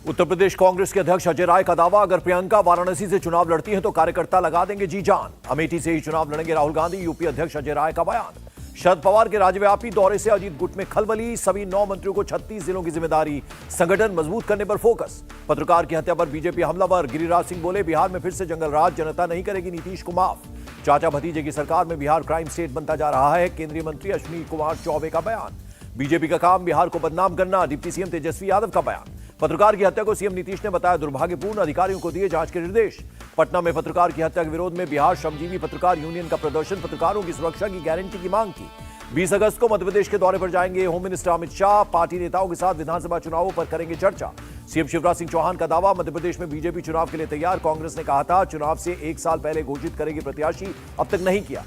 उत्तर प्रदेश कांग्रेस के अध्यक्ष अजय राय का दावा, अगर प्रियंका वाराणसी से चुनाव लड़ती हैं तो कार्यकर्ता लगा देंगे जी जान। अमेठी से ही चुनाव लड़ेंगे राहुल गांधी, यूपी अध्यक्ष अजय राय का बयान। शरद पवार के राज्यव्यापी दौरे से अजीत गुट में खलबली, सभी 9 मंत्रियों को 36 जिलों की जिम्मेदारी, संगठन मजबूत करने पर फोकस। पत्रकार की हत्या पर बीजेपी हमलावर, गिरिराज सिंह बोले बिहार में फिर से जंगल राज, जनता नहीं करेगी नीतीश को माफ। चाचा भतीजे की सरकार में बिहार क्राइम स्टेट बनता जा रहा है, केंद्रीय मंत्री अश्विनी कुमार चौबे का बयान। बीजेपी का काम बिहार को बदनाम करना, डिप्टी सीएम तेजस्वी यादव का बयान। पत्रकार की हत्या को सीएम नीतीश ने बताया दुर्भाग्यपूर्ण, अधिकारियों को दिए जांच के निर्देश। पटना में पत्रकार की हत्या के विरोध में बिहार श्रमजीवी पत्रकार यूनियन का प्रदर्शन, पत्रकारों की सुरक्षा की गारंटी की मांग की। 20 अगस्त को मध्य प्रदेश के दौरे पर जाएंगे home minister Amit Shah, party नेताओं के साथ विधानसभा चुनावों पर करेंगे चर्चा। सीएम शिवराज सिंह चौहान का दावा, मध्य प्रदेश में बीजेपी चुनाव के लिए तैयार, कांग्रेस ने कहा था चुनाव से 1 साल पहले घोषित करेगी प्रत्याशी, अब तक नहीं किया।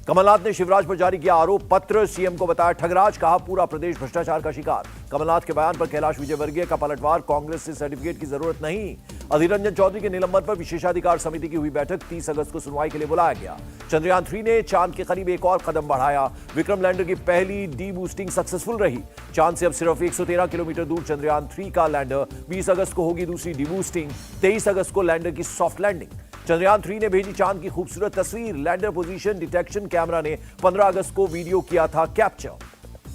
कमलनाथ ने शिवराज पर जारी किया आरोप पत्र, सीएम को बताया ठगराज, कहा पूरा प्रदेश भ्रष्टाचार का शिकार। कमलनाथ के बयान पर कैलाश विजयवर्गीय का पलटवार, कांग्रेस से सर्टिफिकेट की जरूरत नहीं। अधीर रंजन चौधरी के निलंबन पर विशेषाधिकार समिति की हुई बैठक, 30 अगस्त को सुनवाई के लिए बुलाया गया। चंद्रयान 3 ने चांद के करीब एक और कदम बढ़ाया, विक्रम लैंडर की पहली डी बूस्टिंग सक्सेसफुल रही। चांद से अब सिर्फ 113 किलोमीटर दूर चंद्रयान 3 का लैंडर। 20 अगस्त को होगी दूसरी डी बूस्टिंग, 23 अगस्त को लैंडर की सॉफ्ट लैंडिंग। चंद्रयान 3 ने भेजी चांद की खूबसूरत तस्वीर, लैंडर पोजीशन डिटेक्शन कैमरा ने 15 अगस्त को वीडियो किया था कैप्चर।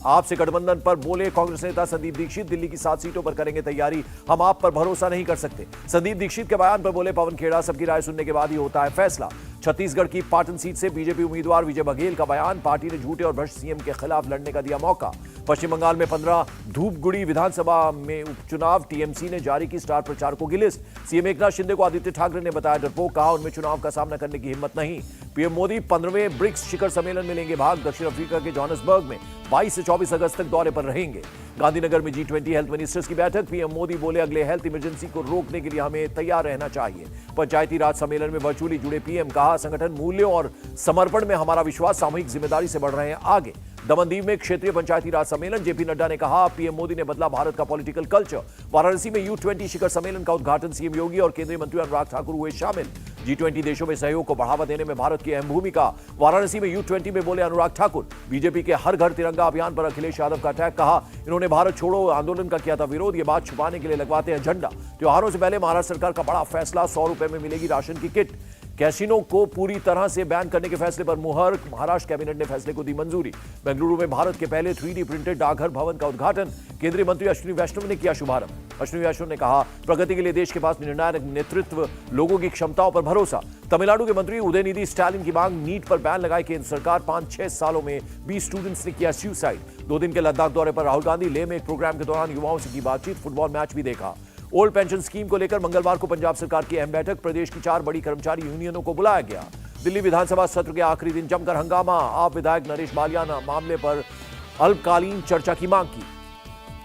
आपसे गठबंधन पर बोले कांग्रेस नेता संदीप दीक्षित, दिल्ली की 7 सीटों पर करेंगे तैयारी, हम आप पर भरोसा नहीं कर सकते। संदीप दीक्षित के बयान पर बोले पवन खेड़ा, सबकी राय सुनने के बाद ही होता है फैसला। छत्तीसगढ़ की पाटन सीट से बीजेपी उम्मीदवार विजय बघेल का बयान, पार्टी ने झूठे और भ्रष्ट सीएम के खिलाफ लड़ने का दिया मौका। पश्चिम बंगाल में 15 धूपगुड़ी विधानसभा में उपचुनाव, टीएमसी ने जारी की स्टार प्रचारकों की लिस्ट। सीएम एकनाथ शिंदे को आदित्य ठाकरे ने बताया डरपोक, कहा उनमें चुनाव का सामना करने की हिम्मत नहीं। पीएम मोदी 15वें ब्रिक्स शिखर सम्मेलन में लेंगे भाग, दक्षिण अफ्रीका के जोहान्सबर्ग में 22 से 24 अगस्त तक दौरे पर रहेंगे। गांधीनगर में G20 हेल्थ मिनिस्टर्स की बैठक, पीएम मोदी बोले अगले हेल्थ इमरजेंसी को रोकने के लिए हमें तैयार रहना चाहिए। पंचायती राज सम्मेलन में वर्चुअली जुड़े पीएम, कहा संगठन मूल्यों और समर्पण में हमारा विश्वास, सामूहिक जिम्मेदारी से बढ़ रहे हैं आगे। दमनदीव में क्षेत्रीय पंचायती राज सम्मेलन, जेपी नड्डा ने कहा पीएम मोदी ने बदला भारत का पॉलिटिकल कल्चर। वाराणसी में U20 शिखर सम्मेलन का उद्घाटन, सीएम योगी और केंद्रीय मंत्री अनुराग ठाकुर हुए शामिल। G20 देशों में सहयोग को बढ़ावा देने में भारत की अहम भूमिका। वाराणसी में U20 में बोले अनुराग ठाकुर। बीजेपी के हर घर तिरंगा अभियान पर अखिलेश यादव का अटैक, कहा इन्होंने भारत छोड़ो आंदोलन का किया था विरोध, ये बात छुपाने के लिए लगवाते हैं झंडा। त्योहारों से पहले महाराष्ट्र सरकार का बड़ा फैसला, 100 रुपए में मिलेगी राशन की किट। कैसीनो को पूरी तरह से बैन करने के फैसले पर मुहर, महाराष्ट्र कैबिनेट ने फैसले को दी मंजूरी। बेंगलुरु में भारत के पहले 3D प्रिंटेड डाकघर भवन का उद्घाटन, केंद्रीय मंत्री अश्विनी वैष्णव ने किया शुभारंभ। अश्विनी वैष्णव ने कहा प्रगति के लिए देश के पास निर्णायक नेतृत्व, लोगों की क्षमताओं पर भरोसा। तमिलनाडु के मंत्री उदयनिधि स्टालिन की मांग, नीट पर बैन लगाए केंद्र सरकार, 5-6 सालों में 20 स्टूडेंट्स ने किया सुसाइड। 2 दिन के लद्दाख दौरे पर राहुल गांधी, लेह में एक प्रोग्राम के दौरान युवाओं से की बातचीत, फुटबॉल मैच भी देखा। ओल्ड पेंशन स्कीम को लेकर मंगलवार को पंजाब सरकार की अहम बैठक, प्रदेश की 4 बड़ी कर्मचारी यूनियनों को बुलाया गया। दिल्ली विधानसभा सत्र के आखिरी दिन जमकर हंगामा, आप विधायक नरेश बालियाना मामले पर अल्पकालीन चर्चा की मांग की।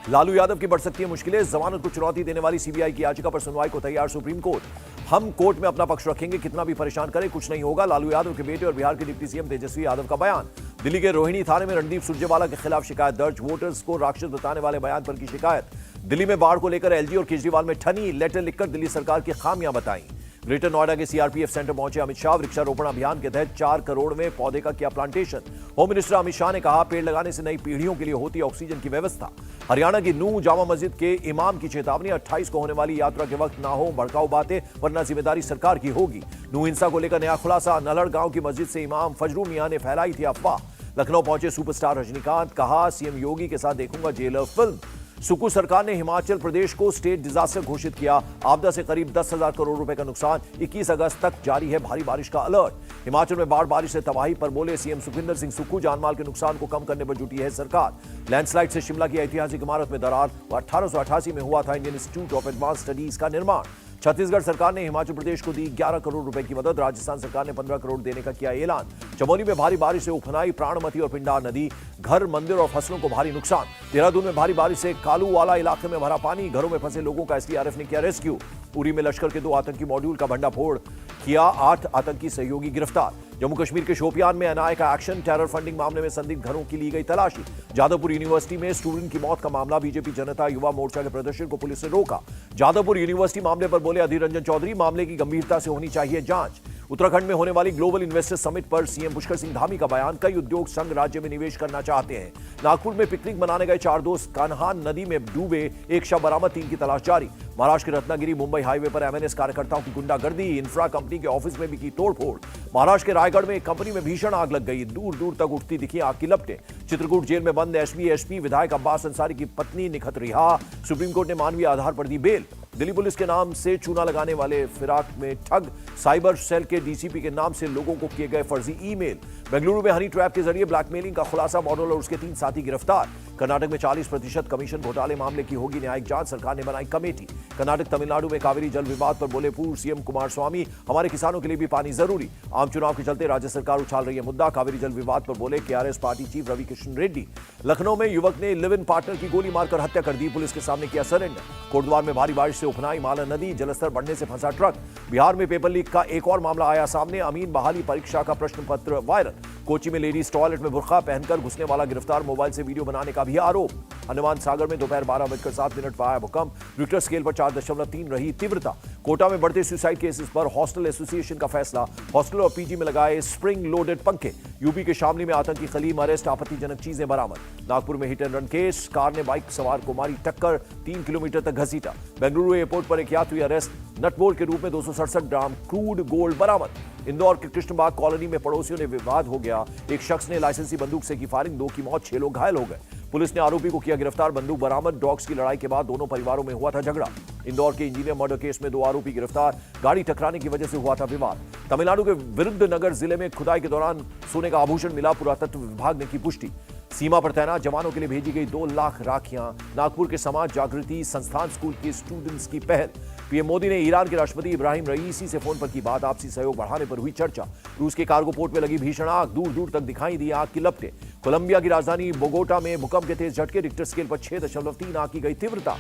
लालू यादव की बढ़ सकती है मुश्किलें, जमानत को चुनौती देने वाली सीबीआई की याचिका पर सुनवाई को तैयार सुप्रीम कोर्ट। हम कोर्ट में अपना पक्ष रखेंगे, कितना भी परेशान करे कुछ नहीं होगा, लालू यादव के बेटे और बिहार के डिप्टी सीएम तेजस्वी यादव का बयान। दिल्ली के रोहिणी थाने में रणदीप सुरजेवाला के खिलाफ शिकायत दर्ज, वोटर्स को राक्षस बताने वाले बयान पर की शिकायत। दिल्ली में बाढ़ को लेकर एलजी और केजरीवाल में ठनी, लेटर लिखकर दिल्ली सरकार की खामियां बताई। ग्रेटर नोएडा के सीआरपीएफ सेंटर पहुंचे अमित शाह, वृक्षारोपण अभियान के तहत 4 करोड़ में पौधे का किया plantation. Home minister Amit Shah ने कहा पेड़ लगाने से नई पीढ़ियों के लिए होती है ऑक्सीजन की व्यवस्था। हरियाणा की नूह जामा मस्जिद के इमाम की चेतावनी, 28 को होने वाली यात्रा के वक्त ना हो भड़काऊ बातें, वरना जिम्मेदारी सरकार की होगी। नूह हिंसा को लेकर नया खुलासा, नलहड़ गांव की मस्जिद से इमाम फजरू मियां ने फैलाई थी अफवाह। लखनऊ पहुंचे सुपरस्टार रजनीकांत, कहा सीएम योगी के साथ देखूंगा जेलर फिल्म। सुक्खू सरकार ने हिमाचल प्रदेश को स्टेट डिजास्टर घोषित किया, आपदा से करीब 10,000 करोड़ रुपए का नुकसान, 21 अगस्त तक जारी है भारी बारिश का अलर्ट। हिमाचल में बाढ़ बारिश से तबाही पर बोले सीएम सुखविंदर सिंह सुक्खू, जानमाल के नुकसान को कम करने पर जुटी है सरकार। लैंडस्लाइड से शिमला की ऐतिहासिक इमारत में दरार, 1888 में हुआ था Indian institute of advance studies का निर्माण। छत्तीसगढ़ सरकार ने हिमाचल प्रदेश को दी 11 करोड़ रुपए की मदद, राजस्थान सरकार ने 15 करोड़ देने का किया ऐलान। चमोली में भारी बारिश से उफनाई प्राणमती और पिंडार नदी, घर, मंदिर और फसलों को भारी नुकसान। देहरादून में भारी बारिश से कालूवाला इलाके में भरा पानी, घरों में फंसे लोगों का एसडीआरएफ ने किया रेस्क्यू। उरी में लश्कर के 2 आतंकी मॉड्यूल का भंडाफोड़ किया, 8 आतंकी सहयोगी गिरफ्तार। जम्मू कश्मीर के शोपियान में एनआईए का एक्शन, टेरर फंडिंग मामले में संदिग्ध घरों की ली गई तलाशी। जादवपुर यूनिवर्सिटी में स्टूडेंट की मौत का मामला, बीजेपी जनता युवा मोर्चा के प्रदर्शन को पुलिस ने रोका। जादवपुर यूनिवर्सिटी मामले पर बोले अधीर रंजन चौधरी, मामले की गंभीरता से होनी चाहिए जांच। उत्तराखंड में होने वाली ग्लोबल इन्वेस्टर समिट पर सीएम पुष्कर सिंह धामी का बयान, कई उद्योग संघ राज्य में निवेश करना चाहते हैं। नागपुर में पिकनिक मनाने गए 4 दोस्त कान्हान नदी में डूबे, एक शव बरामद, 3 की तलाश जारी। महाराष्ट्र के रत्नागिरी मुंबई हाईवे पर एमएनएस कार्यकर्ताओं की गुंडागर्दी, इंफ्रा कंपनी के ऑफिस में भी की तोड़फोड़। महाराष्ट्र के रायगढ़ में एक कंपनी में भीषण आग लग गई, दूर दूर तक उठती दिखी आग की लपटें। चित्रकूट जेल में बंद एसपी विधायक अब्बास अंसारी की पत्नी निखत रिहा, सुप्रीम कोर्ट ने मानवीय आधार पर दी बेल। दिल्ली पुलिस के नाम से चूना लगाने वाले फिराक में ठग, साइबर सेल के डीसीपी के नाम से लोगों को किए गए फर्जी ईमेल। बेंगलुरु में हनी ट्रैप के जरिए ब्लैकमेलिंग का खुलासा, मॉडल और उसके 3 साथी गिरफ्तार। कर्नाटक में 40% कमीशन घोटाले मामले की होगी न्यायिक जांच, सरकार ने बनाई कमेटी। कर्नाटक तमिलनाडु में कावेरी जल विवाद पर बोले पूर्व सीएम कुमारस्वामी, हमारे किसानों के लिए भी पानी जरूरी। आम चुनाव के चलते राज्य सरकार उछाल रही है मुद्दा, कावेरी जल विवाद पर बोले KRS party chief Ravi Kishan Reddy. Lucknow में युवक ने लिव इन पार्टनर की गोली मारकर हत्या कर दी, पुलिस के सामने किया सरेंडर। कोटद्वार में भारी बारिश से उफनाई माला नदी, जलस्तर बढ़ने से फंसा ट्रक। बिहार में पेपर लीक का एक और मामला आया सामने, अमीन बहाली परीक्षा का प्रश्न पत्र वायरल। कोची में लेडीज टॉयलेट में बुर्का पहनकर घुसने वाला गिरफ्तार, मोबाइल से वीडियो बनाने का भी आरोप। अंडमान सागर में दोपहर 12:07 पर आया भूकंप, रिक्टर स्केल पर 4.3 रही तीव्रता। कोटा में बढ़ते सुसाइड केसेस पर हॉस्टल एसोसिएशन का फैसला, हॉस्टल और पीजी में लगाए स्प्रिंग लोडेड पंखे। यूपी के शामली में आतंकी खलीम अरेस्ट, आपत्तिजनक चीजें बरामद। नागपुर में hit and run case, car ने बाइक सवार को मारी टक्कर, 3 किलोमीटर तक घसीटा। बेंगलुरु एयरपोर्ट पर एक यात्री अरेस्ट, नटबोल्ट के रूप में 267 ग्राम क्रूड गोल्ड बरामद। इंदौर के कृष्णबाग कॉलोनी में पड़ोसियों ने विवाद हो गया, एक शख्स ने लाइसेंसी बंदूक से की फायरिंग, 2 की मौत, 6 लोग घायल हो गए। पुलिस ने आरोपी को किया गिरफ्तार, बंदूक बरामद। डॉग्स की लड़ाई के बाद दोनों परिवारों में हुआ था झगड़ा। इंदौर के इंजीनियर मर्डर केस में 2 आरोपी गिरफ्तार, गाड़ी टकराने की वजह से हुआ था विवाद। तमिलनाडु के विरुद्धनगर जिले में खुदाई के दौरान सोने का आभूषण मिला, पुरातत्व विभाग ने की पुष्टि। सीमा पर तैनात जवानों के लिए भेजी गई 2 लाख राखियां। नागपुर के समाज जागृति संस्थान स्कूल के स्टूडेंट्स की पहल। पीएम मोदी ने ईरान के राष्ट्रपति इब्राहिम रईसी से फोन पर की बात, आपसी सहयोग बढ़ाने पर हुई चर्चा। रूस के कार्गो पोर्ट में लगी भीषण आग, दूर दूर तक दिखाई दी आग की लपटें। कोलंबिया की राजधानी बोगोटा में भूकंप के तेज झटके, रिक्टर स्केल पर 6.3 आग की गई तीव्रता।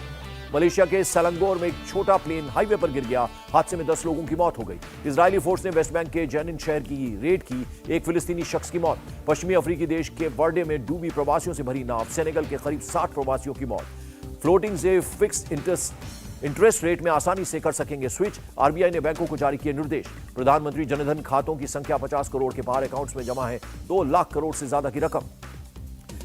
मलेशिया के सेलंगोर में एक छोटा प्लेन हाईवे पर गिर गया, हादसे में 10 लोगों की मौत हो गई। इजरायली फोर्स ने वेस्ट बैंक के जेनिन शहर की रेड की, एक फिलिस्तीनी शख्स की मौत। पश्चिमी अफ्रीकी देश के वर्डे में डूबी प्रवासियों से भरी नाव, सेनेगल के करीब 60 प्रवासियों की मौत। फ्लोटिंग से फिक्स्ड इंटरेस्ट रेट में आसानी से कर सकेंगे स्विच, आरबीआई ने बैंकों को जारी किए निर्देश। प्रधानमंत्री जनधन खातों की संख्या 50 करोड़ के पार, अकाउंट्स में जमा है 2 लाख करोड़ से ज्यादा की रकम।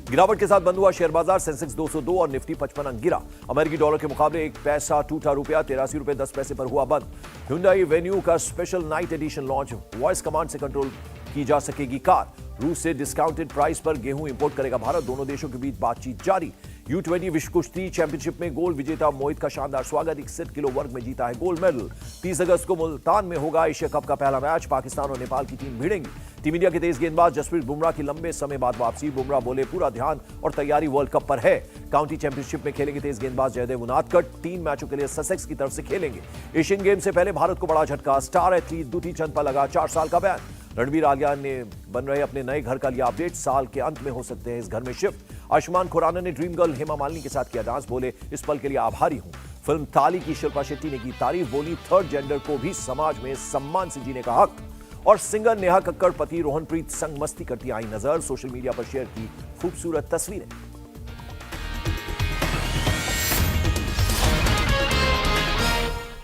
गिरावट के साथ बंद हुआ शेयर बाजार, सेंसेक्स 202 और निफ्टी 55 अंक गिरा। अमेरिकी डॉलर के मुकाबले 1 पैसा टूटा, रुपया 83 रुपए 10 पैसे पर हुआ बंद। Hyundai वेन्यू का special night edition launch, voice command से कंट्रोल की जा सकेगी कार। रूस से डिस्काउंटेड प्राइस पर गेहूं इंपोर्ट करेगा भारत, दोनों देशों के बीच बातचीत जारी। U20 विश्व कुश्ती चैंपियनशिप में गोल्ड विजेता मोहित का शानदार स्वागत, 61 किलो वर्ग में जीता है गोल्ड मेडल। 30 अगस्त को मुल्तान में होगा एशिया कप का पहला मैच, पाकिस्तान और नेपाल की टीम भिड़ेंगी। टीम इंडिया के तेज गेंदबाज जसप्रीत बुमराह की लंबे समय बाद वापसी, बुमराह बोले पूरा ध्यान और तैयारी वर्ल्ड कप पर है। काउंटी चैंपियनशिप में खेलेंगे तेज गेंदबाज जयदेव उनादकट, 3 मैचों के लिए ससेक्स की तरफ से खेलेंगे। एशियन गेम से पहले भारत को बड़ा झटका, स्टार एथलीट दुटी चंद पर लगा 4 साल का बैन। रणबीर आलिया ने बन रहे अपने नए घर का लिया अपडेट, साल के अंत में हो सकते हैं इस घर में शिफ्ट। आयुष्मान खुराना ने ड्रीम गर्ल हेमा मालिनी के साथ किया डांस, बोले इस पल के लिए आभारी हूं। फिल्म ताली की शिल्पा शेट्टी ने की तारीफ, बोली थर्ड जेंडर को भी समाज में सम्मान से जीने का हक। और सिंगर नेहा कक्कड़ पति रोहनप्रीत संग मस्ती करती आई नजर, सोशल मीडिया पर शेयर की खूबसूरत तस्वीरें।